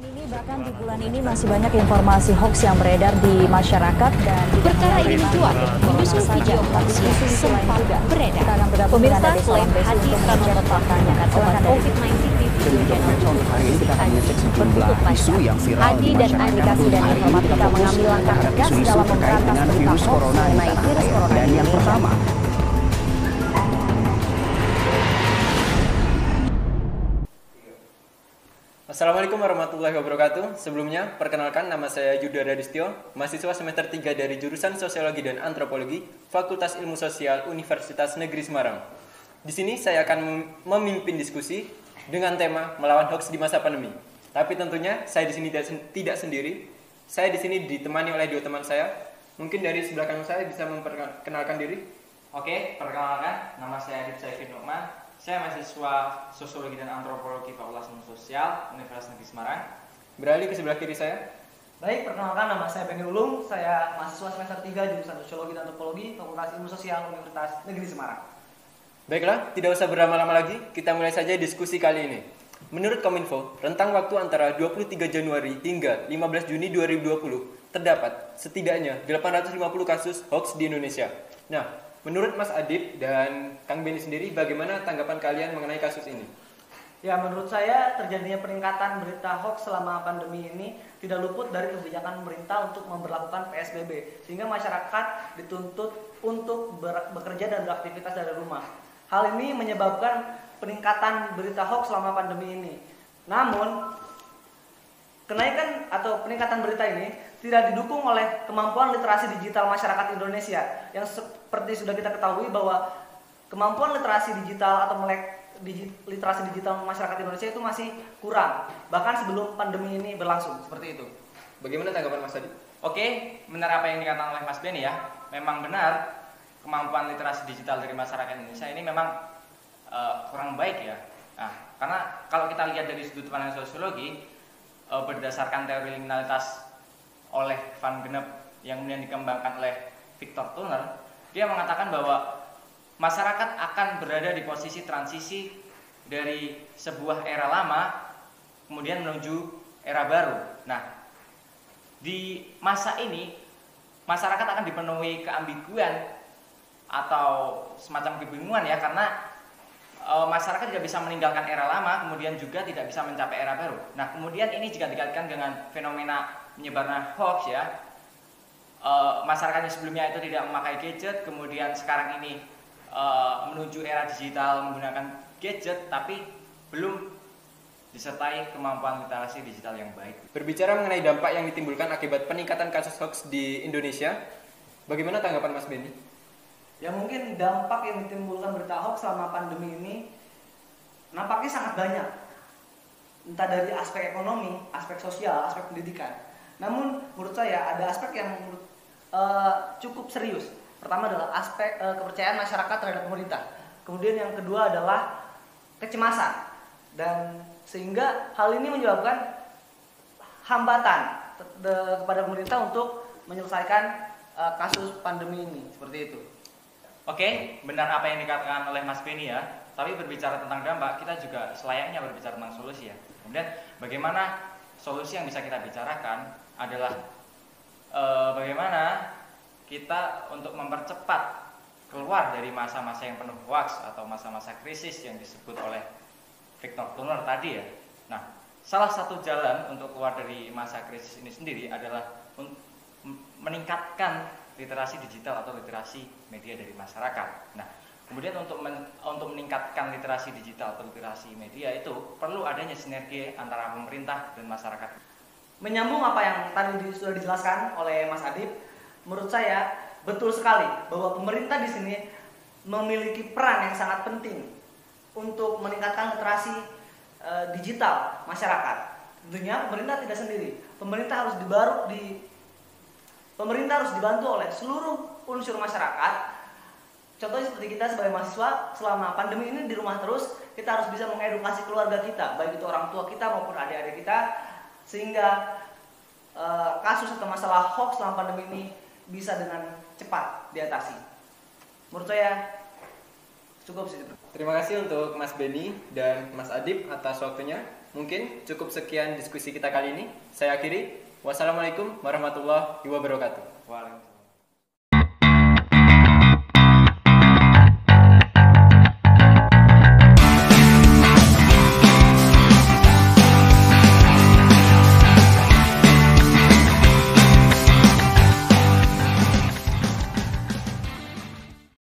Ini bahkan di bulan ini masih banyak informasi hoax yang beredar di masyarakat dan perkara ini kuat menyusul video hoax yang sempat beredar. Pemirsa, selain Hadi Pranoto menggunakan obat COVID-19 di video channel hari ini kita akan mengecek sejumlah isu yang viral Hadi di dan masyarakat. aplikasi dan informatika mengambil langkah tegas dalam memberantas berita virus hoax corona di mengenai tanah virus air. corona Dan di yang Indonesia. pertama, Assalamualaikum warahmatullahi wabarakatuh. Sebelumnya, perkenalkan nama saya Yuda Radistyo, mahasiswa semester 3 dari jurusan Sosiologi dan Antropologi, Fakultas Ilmu Sosial Universitas Negeri Semarang. Di sini saya akan memimpin diskusi dengan tema melawan hoax di masa pandemi. Tapi tentunya saya di sini tidak sendiri. Saya di sini ditemani oleh dua teman saya. Mungkin dari sebelah kanan saya bisa memperkenalkan diri. Oke, perkenalkan, nama saya Adib Saifin Nukman. Saya mahasiswa Sosiologi dan Antropologi Fakultas Ilmu Sosial Universitas Negeri Semarang. Beralih ke sebelah kiri saya. Baik, perkenalkan nama saya Benny Ulung. Saya mahasiswa semester 3 jurusan Sosiologi dan Antropologi Fakultas Ilmu Sosial Universitas Negeri Semarang. Baiklah, tidak usah berlama-lama lagi, kita mulai saja diskusi kali ini. Menurut Kominfo, rentang waktu antara 23 Januari hingga 15 Juni 2020 terdapat setidaknya 850 kasus hoax di Indonesia. Nah, menurut Mas Adib dan Kang Benny sendiri, bagaimana tanggapan kalian mengenai kasus ini? Ya, menurut saya terjadinya peningkatan berita hoax selama pandemi ini tidak luput dari kebijakan pemerintah untuk memberlakukan PSBB, sehingga masyarakat dituntut untuk bekerja dan beraktivitas dari rumah. Hal ini menyebabkan peningkatan berita hoax selama pandemi ini. Namun, kenaikan atau peningkatan berita ini tidak didukung oleh kemampuan literasi digital masyarakat Indonesia, yang seperti sudah kita ketahui bahwa kemampuan literasi digital atau literasi digital masyarakat Indonesia itu masih kurang, bahkan sebelum pandemi ini berlangsung, seperti itu. Bagaimana tanggapan Mas Adib? Oke, benar apa yang dikatakan oleh Mas Benny ya. Memang benar kemampuan literasi digital dari masyarakat Indonesia ini memang kurang baik ya. Nah, karena kalau kita lihat dari sudut pandang sosiologi, berdasarkan teori liminalitas oleh Van Gennep yang kemudian dikembangkan oleh Victor Turner, dia mengatakan bahwa masyarakat akan berada di posisi transisi dari sebuah era lama kemudian menuju era baru. Nah, di masa ini masyarakat akan dipenuhi keambiguan atau semacam kebingungan ya, karena masyarakat tidak bisa meninggalkan era lama kemudian juga tidak bisa mencapai era baru. Nah, kemudian ini jika dikaitkan dengan fenomena menyebarnya hoax ya, masyarakatnya sebelumnya itu tidak memakai gadget, kemudian sekarang ini menuju era digital menggunakan gadget, tapi belum disertai kemampuan literasi digital yang baik. Berbicara mengenai dampak yang ditimbulkan akibat peningkatan kasus hoax di Indonesia, bagaimana tanggapan Mas Benny? Ya, mungkin dampak yang ditimbulkan berita hoax selama pandemi ini nampaknya sangat banyak, entah dari aspek ekonomi, aspek sosial, aspek pendidikan. Namun menurut saya ada aspek yang cukup serius. Pertama adalah aspek kepercayaan masyarakat terhadap pemerintah. Kemudian yang kedua adalah kecemasan, dan sehingga hal ini menyebabkan hambatan kepada pemerintah untuk menyelesaikan kasus pandemi ini, seperti itu. Oke, benar apa yang dikatakan oleh Mas Benny ya. Tapi berbicara tentang dampak, kita juga selayaknya berbicara tentang solusi ya. Kemudian bagaimana solusi yang bisa kita bicarakan adalah bagaimana kita untuk mempercepat keluar dari masa-masa yang penuh hoax atau masa-masa krisis yang disebut oleh Victor Turner tadi ya. Nah, salah satu jalan untuk keluar dari masa krisis ini sendiri adalah meningkatkan literasi digital atau literasi media dari masyarakat. Nah, kemudian untuk meningkatkan literasi digital atau literasi media itu perlu adanya sinergi antara pemerintah dan masyarakat. Menyambung apa yang tadi sudah dijelaskan oleh Mas Adib, menurut saya betul sekali bahwa pemerintah di sini memiliki peran yang sangat penting untuk meningkatkan literasi digital masyarakat. Tentunya pemerintah tidak sendiri. Pemerintah harus dibantu oleh seluruh unsur masyarakat Contohnya seperti kita sebagai mahasiswa, selama pandemi ini di rumah terus, kita harus bisa mengedukasi keluarga kita, baik itu orang tua kita maupun adik-adik kita, sehingga kasus atau masalah hoax selama pandemi ini bisa dengan cepat diatasi. Menurut saya cukup sih. Terima kasih untuk Mas Beni dan Mas Adib atas waktunya. Mungkin cukup sekian diskusi kita kali ini. Saya akhiri. Wassalamualaikum warahmatullahi wabarakatuh. Waalaikumsalam.